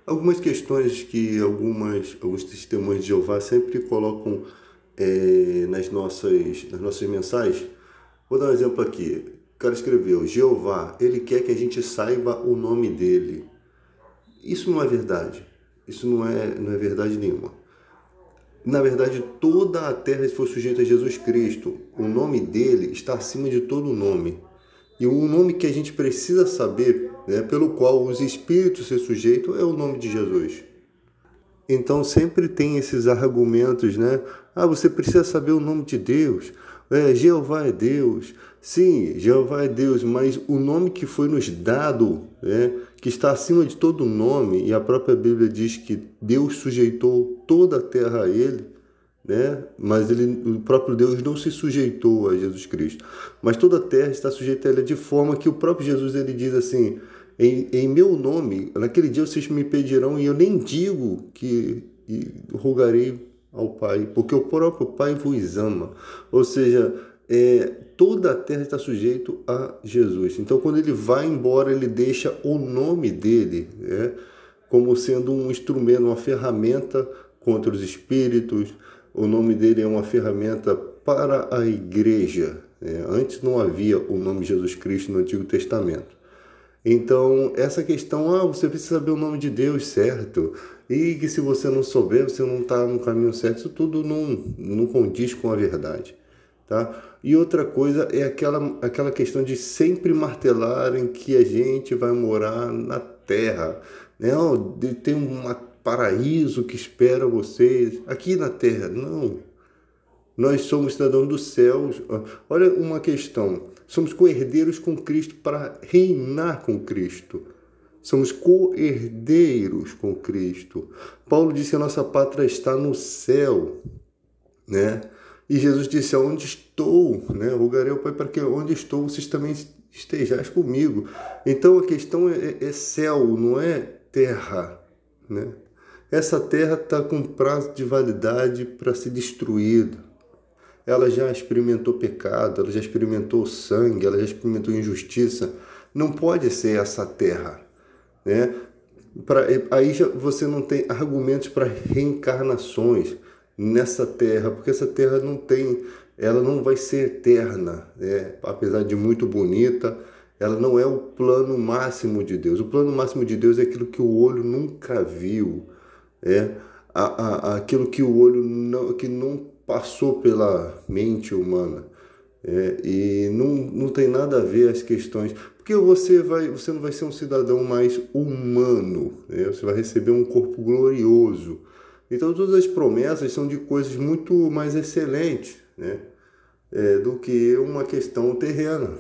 Algumas questões que alguns testemunhos de Jeová sempre colocam nas nossas mensagens. Vou dar um exemplo aqui. O cara escreveu: Jeová, ele quer que a gente saiba o nome dele. Isso não é verdade. Isso não é verdade nenhuma. Na verdade, toda a terra foi sujeita a Jesus Cristo. O nome dele está acima de todo nome. E o nome que a gente precisa saber, né, pelo qual os espíritos se sujeitam, é o nome de Jesus. Então sempre tem esses argumentos, né? Ah, você precisa saber o nome de Deus. Jeová é Deus. Sim, Jeová é Deus, mas o nome que foi nos dado, né, que está acima de todo nome, e a própria Bíblia diz que Deus sujeitou toda a terra a ele, né? Mas o próprio Deus não se sujeitou a Jesus Cristo. Mas toda a terra está sujeita a ele de forma que o próprio Jesus ele diz assim: em meu nome, naquele dia vocês me pedirão e eu nem digo que rogarei ao Pai, porque o próprio Pai vos ama. Ou seja, toda a terra está sujeito a Jesus. Então, quando ele vai embora, ele deixa o nome dele, né, como sendo um instrumento, uma ferramenta contra os espíritos. O nome dele é uma ferramenta para a igreja. Antes não havia o nome Jesus Cristo no Antigo Testamento. Então, essa questão, você precisa saber o nome de Deus, certo? E que se você não souber, você não está no caminho certo. Isso tudo não condiz com a verdade, tá? E outra coisa é aquela questão de sempre martelarem que a gente vai morar na terra, né? Tem um paraíso que espera vocês aqui na terra. Não. Nós somos cidadãos dos céus. Olha uma questão. Somos co-herdeiros com Cristo para reinar com Cristo. Somos co-herdeiros com Cristo. Paulo disse que a nossa pátria está no céu, né? E Jesus disse: aonde estou, né? Rogarei ao Pai para que onde estou vocês também estejais comigo. Então a questão é céu, não é terra, né? Essa terra está com prazo de validade para ser destruída. Ela já experimentou pecado, ela já experimentou sangue, ela já experimentou injustiça. Não pode ser essa terra, né? Aí já você não tem argumentos para reencarnações nessa terra, porque essa terra ela não vai ser eterna, né? Apesar de muito bonita, ela não é o plano máximo de Deus. O plano máximo de Deus é aquilo que o olho nunca viu, é aquilo que o olho que não passou pela mente humana. E não tem nada a ver as questões, porque você não vai ser um cidadão mais humano, né? Você vai receber um corpo glorioso. Então todas as promessas são de coisas muito mais excelentes, né? Do que uma questão terrena.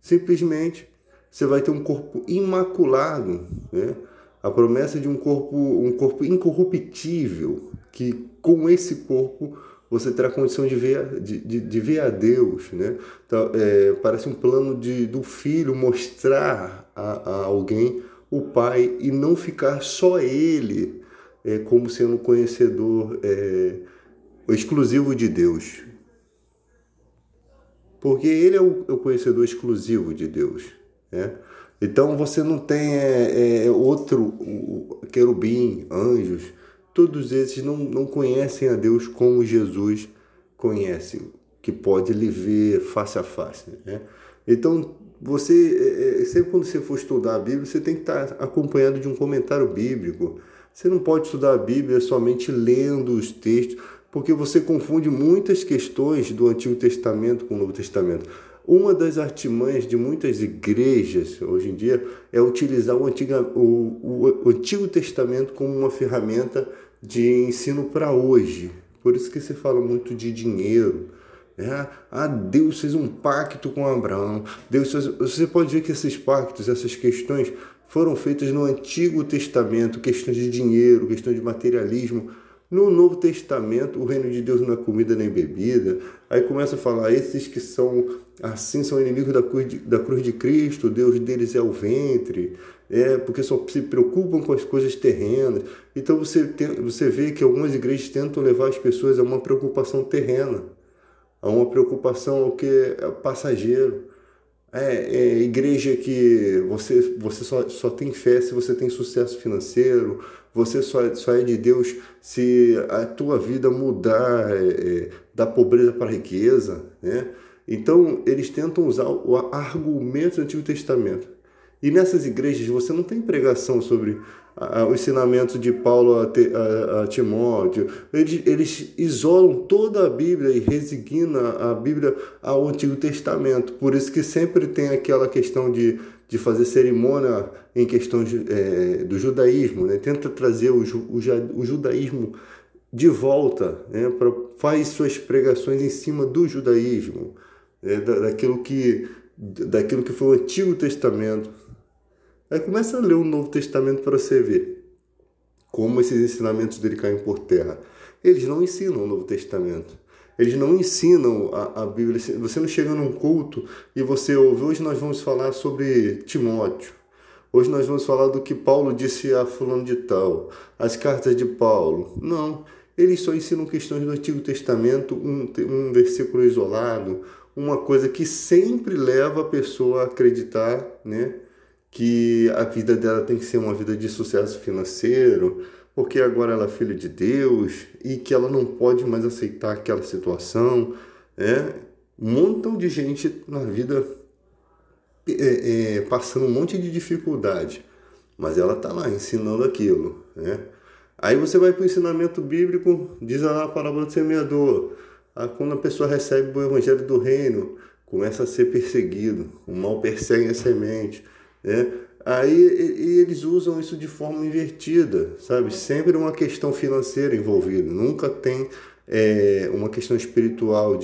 Simplesmente você vai ter um corpo imaculado, né? A promessa de um corpo incorruptível, que com esse corpo você terá condição de ver a Deus, né? Então, parece um plano do filho mostrar a alguém o Pai e não ficar só ele como sendo conhecedor exclusivo de Deus, porque ele é o conhecedor exclusivo de Deus, né? Então você não tem outro querubim, anjos, todos esses não conhecem a Deus como Jesus conhece, que pode lhe ver face a face, né? Então sempre quando você for estudar a Bíblia, você tem que estar acompanhado de um comentário bíblico. Você não pode estudar a Bíblia somente lendo os textos, porque você confunde muitas questões do Antigo Testamento com o Novo Testamento. Uma das artimanhas de muitas igrejas hoje em dia é utilizar o Antigo Testamento como uma ferramenta de ensino para hoje. Por isso que se fala muito de dinheiro. Deus fez um pacto com Abraão. Você pode ver que esses pactos, essas questões foram feitas no Antigo Testamento, questões de dinheiro, questões de materialismo. No Novo Testamento, o reino de Deus não é comida nem bebida. Aí começa a falar: esses que são assim são inimigos da cruz de Cristo, o Deus deles é o ventre, porque só se preocupam com as coisas terrenas. Então você vê que algumas igrejas tentam levar as pessoas a uma preocupação terrena, a uma preocupação que é passageiro. Igreja que você só tem fé se você tem sucesso financeiro, você só é de Deus se a tua vida mudar da pobreza para a riqueza, né? Então, eles tentam usar o argumento do Antigo Testamento. E nessas igrejas você não tem pregação sobre o ensinamento de Paulo a Timóteo. Eles isolam toda a Bíblia e resignam a Bíblia ao Antigo Testamento. Por isso que sempre tem aquela questão de fazer cerimônia em questão do judaísmo, né? Tenta trazer o judaísmo de volta, né? Faz suas pregações em cima do judaísmo, né? Daquilo que foi o Antigo Testamento. Aí começa a ler o Novo Testamento para você ver como esses ensinamentos dele caem por terra. Eles não ensinam o Novo Testamento. Eles não ensinam a Bíblia. Você não chega num culto e você ouve, hoje nós vamos falar sobre Timóteo. Hoje nós vamos falar do que Paulo disse a fulano de tal, as cartas de Paulo. Não, eles só ensinam questões do Antigo Testamento, um versículo isolado, uma coisa que sempre leva a pessoa a acreditar, né, que a vida dela tem que ser uma vida de sucesso financeiro, porque agora ela é filha de Deus e que ela não pode mais aceitar aquela situação, né? Um montão de gente na vida passando um monte de dificuldade, mas ela está lá ensinando aquilo, né? Aí você vai para o ensinamento bíblico, diz lá a parábola do semeador. Quando a pessoa recebe o evangelho do reino, começa a ser perseguido, o mal persegue a semente, né? Aí eles usam isso de forma invertida, sabe? Sempre uma questão financeira envolvida, nunca tem uma questão espiritual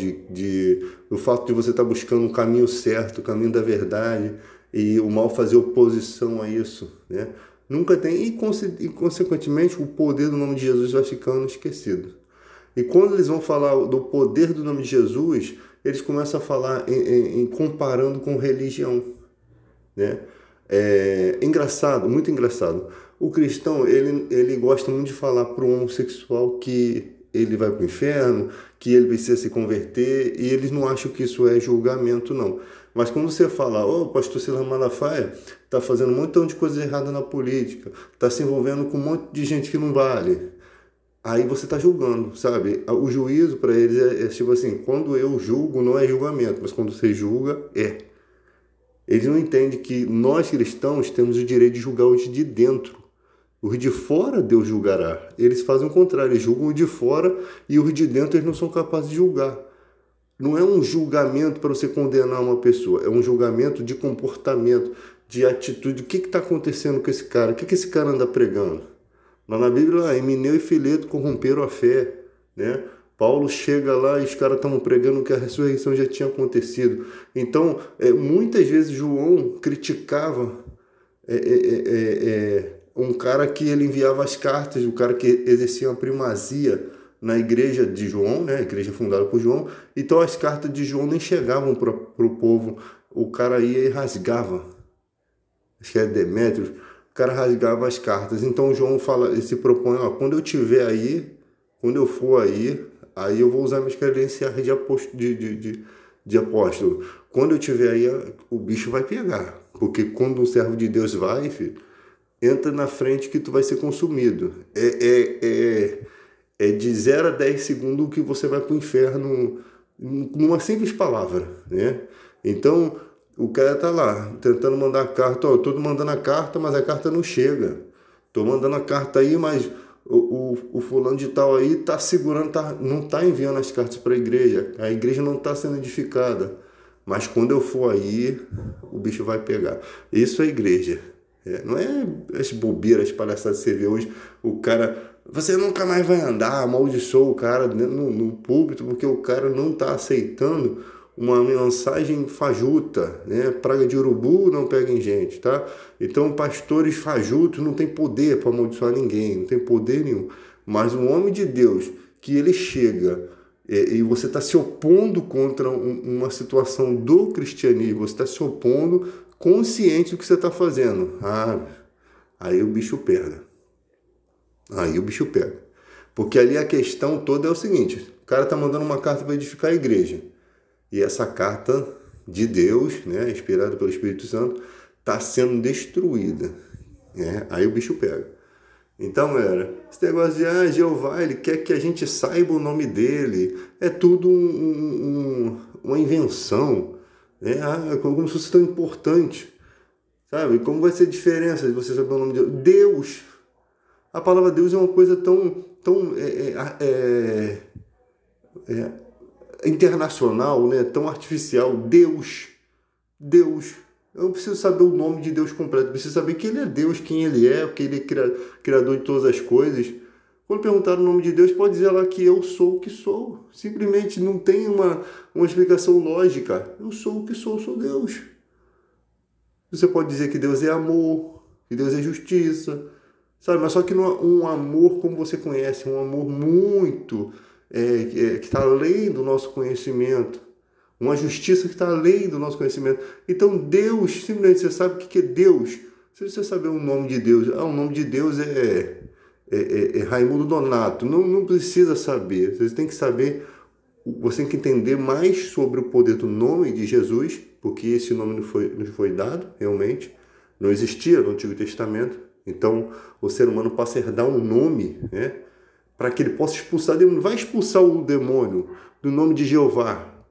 o fato de você estar buscando um caminho certo, o caminho da verdade, e o mal fazer oposição a isso, né? Nunca tem, e consequentemente o poder do nome de Jesus vai ficando esquecido. E quando eles vão falar do poder do nome de Jesus, eles começam a falar em comparando com religião, né? Engraçado, muito engraçado. O cristão, ele gosta muito de falar para o homossexual que ele vai para o inferno, que ele precisa se converter, e eles não acham que isso é julgamento, não. Mas quando você fala, o pastor Silas Malafaia está fazendo um montão de coisa errada na política, está se envolvendo com um monte de gente que não vale, aí você está julgando, sabe? O juízo para eles é tipo assim, quando eu julgo não é julgamento, mas quando você julga, é. Eles não entendem que nós cristãos temos o direito de julgar os de dentro. Os de fora Deus julgará. Eles fazem o contrário, eles julgam os de fora e os de dentro eles não são capazes de julgar. Não é um julgamento para você condenar uma pessoa, é um julgamento de comportamento, de atitude. O que está acontecendo com esse cara? O que esse cara anda pregando? Lá na Bíblia, Emineu e Fileto corromperam a fé, né? Paulo chega lá e os caras estavam pregando que a ressurreição já tinha acontecido. Então, muitas vezes João criticava um cara que ele enviava as cartas, o cara que exercia uma primazia na igreja de João, né? A igreja fundada por João. Então, as cartas de João nem chegavam para o povo. O cara ia e rasgava. Acho que é Demétrios. O cara rasgava as cartas. Então, João se propõe, quando eu estiver aí, quando eu for aí eu vou usar minhas credenciais de apóstolo. Quando eu estiver aí, o bicho vai pegar. Porque quando um servo de Deus vai, filho, entra na frente que tu vai ser consumido. É de 0 a 10 segundos que você vai para o inferno numa simples palavra, né? Então, o cara tá lá, tentando mandar a carta. Eu tô mandando a carta, mas a carta não chega. Tô mandando a carta aí, mas o fulano de tal aí tá segurando, não tá enviando as cartas para a igreja não tá sendo edificada, mas quando eu for aí, o bicho vai pegar. Isso é igreja, não é as bobeiras, palhaçadas que você vê hoje, o cara, você nunca mais vai andar, amaldiçoa o cara no púlpito, porque o cara não tá aceitando uma mensagem fajuta, né? Praga de urubu não pega em gente, tá? Então, pastores fajutos não tem poder para amaldiçoar ninguém, não tem poder nenhum. Mas um homem de Deus, que ele chega e você está se opondo contra uma situação do cristianismo, você está se opondo consciente do que você está fazendo. Aí o bicho pega. Aí o bicho pega. Porque ali a questão toda é o seguinte, o cara está mandando uma carta para edificar a igreja. E essa carta de Deus, né, inspirada pelo Espírito Santo, está sendo destruída. Né? Aí o bicho pega. Então, galera, esse negócio de Jeová, ele quer que a gente saiba o nome dele. É tudo uma invenção. Né? Como se fosse tão importante. Sabe? Como vai ser a diferença de você saber o nome de Deus? Deus. A palavra Deus é uma coisa tão internacional, né? Tão artificial. Deus. Deus. Eu não preciso saber o nome de Deus completo. Eu preciso saber que Ele é Deus, quem Ele é, porque Ele é criador de todas as coisas. Quando perguntar o nome de Deus, pode dizer lá que eu sou o que sou. Simplesmente não tem uma explicação lógica. Eu sou o que sou Deus. Você pode dizer que Deus é amor, que Deus é justiça, sabe? Mas só que não é um amor como você conhece, um amor muito que está além do nosso conhecimento, uma justiça que está além do nosso conhecimento. Então Deus, simplesmente você sabe o que é Deus. Se você saber o nome de Deus, o nome de Deus é Raimundo Donato, não precisa saber, você tem que saber. Você tem que entender mais sobre o poder do nome de Jesus, porque esse nome nos foi dado, realmente. Não existia no Antigo Testamento. Então, o ser humano passa a herdar um nome, né, para que ele possa expulsar o demônio. Vai expulsar o demônio do nome de Jeová.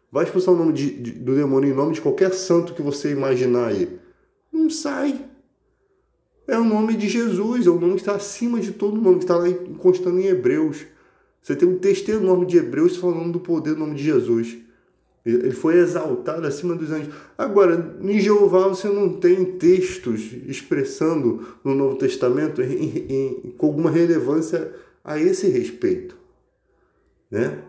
Vai expulsar o nome do demônio em nome de qualquer santo que você imaginar aí. Não sai. É o nome de Jesus, é o nome que está acima de todo nome, que está lá constando em Hebreus. Você tem um texto enorme de Hebreus falando do poder do nome de Jesus. Ele foi exaltado acima dos anjos. Agora, em Jeová você não tem textos expressando no Novo Testamento com alguma relevância a esse respeito. Né?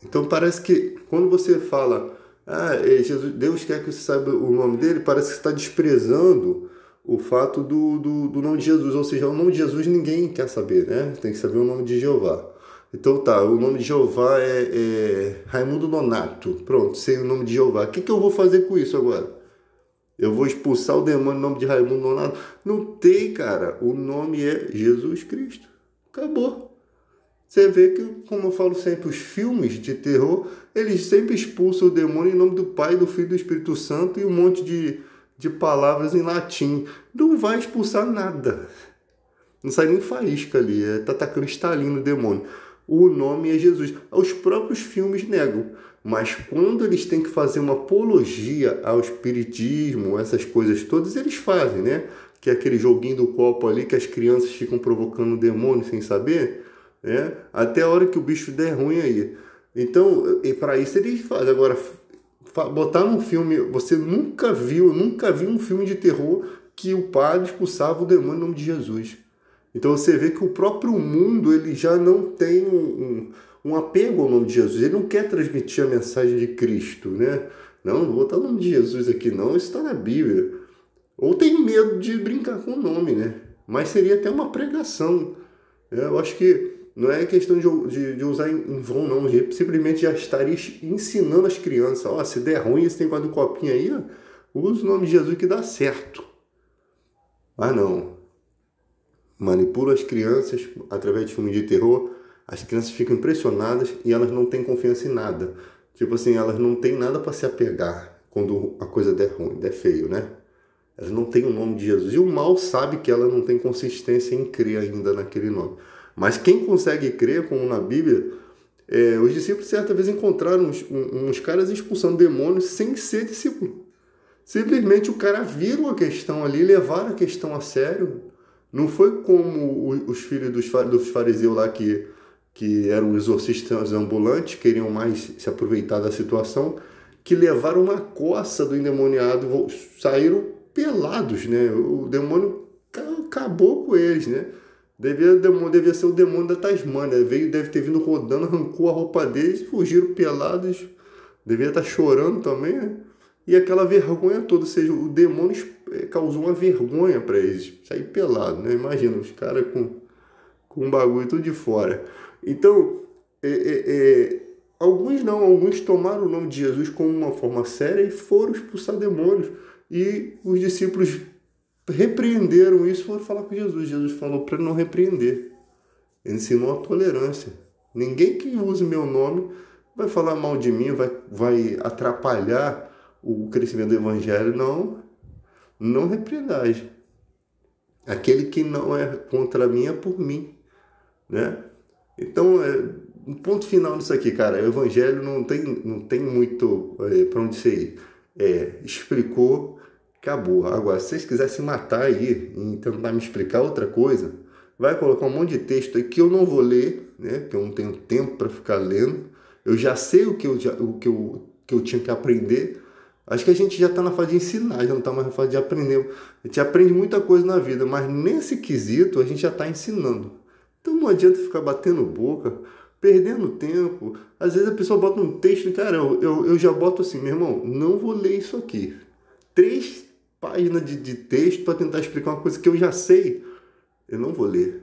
Então parece que quando você fala Jesus, Deus quer que você saiba o nome dele, parece que você está desprezando o fato do nome de Jesus, ou seja, o nome de Jesus ninguém quer saber, né? Tem que saber o nome de Jeová. Então o nome de Jeová é Raimundo Donato. Pronto, sei o nome de Jeová. O que eu vou fazer com isso agora? Eu vou expulsar o demônio em nome de Raimundo Donato? Não tem, cara. O nome é Jesus Cristo. Acabou. Você vê que, como eu falo sempre, os filmes de terror, eles sempre expulsam o demônio em nome do Pai, do Filho e do Espírito Santo e um monte de palavras em latim. Não vai expulsar nada. Não sai nem faísca ali. Está atacando estalinho no demônio. O nome é Jesus. Os próprios filmes negam. Mas quando eles têm que fazer uma apologia ao espiritismo, essas coisas todas, eles fazem, né? Que é aquele joguinho do copo ali que as crianças ficam provocando o demônio sem saber, né? Até a hora que o bicho der ruim aí. Então, e para isso eles fazem. Agora, botar num filme, você nunca viu um filme de terror que o padre expulsava o demônio em nome de Jesus. Então você vê que o próprio mundo ele já não tem um apego ao nome de Jesus. Ele não quer transmitir a mensagem de Cristo, né? Não vou botar o nome de Jesus aqui não, isso está na Bíblia. Ou tem medo de brincar com o nome, né? Mas seria até uma pregação. Eu acho que não é questão de usar em vão, não. Simplesmente já estaria ensinando as crianças. Se der ruim esse negócio do copinho aí, usa o nome de Jesus que dá certo. Mas não. Manipula as crianças através de filme de terror. As crianças ficam impressionadas e elas não têm confiança em nada. Tipo assim, elas não têm nada para se apegar quando a coisa der ruim, der feio, né? Elas não têm o nome de Jesus. E o mal sabe que ela não tem consistência em crer ainda naquele nome. Mas quem consegue crer, como na Bíblia, os discípulos certa vez encontraram uns caras expulsando demônios sem ser discípulo. Simplesmente o cara viram a questão ali, levaram a questão a sério. Não foi como os filhos dos fariseus lá que eram exorcistas ambulantes, queriam mais se aproveitar da situação, que levaram uma coça do endemoniado, saíram pelados, né? O demônio acabou com eles, né? Devia ser o demônio da Tasmânia. Deve ter vindo rodando, arrancou a roupa deles e fugiram pelados. Devia estar chorando também, né? E aquela vergonha toda, ou seja, o demônio causou uma vergonha para eles. Sair pelado, né? Imagina, os caras com um bagulho tudo de fora. Então, alguns tomaram o nome de Jesus como uma forma séria e foram expulsar demônios. E os discípulos repreenderam isso e foram falar com Jesus. Jesus falou para não repreender. Ele ensinou a tolerância. Ninguém que use meu nome vai falar mal de mim, vai atrapalhar o crescimento do evangelho. Não, não repreendais. Aquele que não é contra mim é por mim, né? Então, um ponto final nisso aqui, cara. O evangelho não tem muito para onde você ir. Explicou, acabou. Agora, se vocês quiserem se matar aí e tentar me explicar outra coisa, vai colocar um monte de texto aí que eu não vou ler, né? Que eu não tenho tempo para ficar lendo. Eu já sei o que eu tinha que aprender. Acho que a gente já está na fase de ensinar, já não está mais na fase de aprender. A gente aprende muita coisa na vida, mas nesse quesito a gente já está ensinando. Então não adianta ficar batendo boca, perdendo tempo. Às vezes a pessoa bota um texto e, cara, eu já boto assim, meu irmão, não vou ler isso aqui. 3 páginas de texto para tentar explicar uma coisa que eu já sei, eu não vou ler.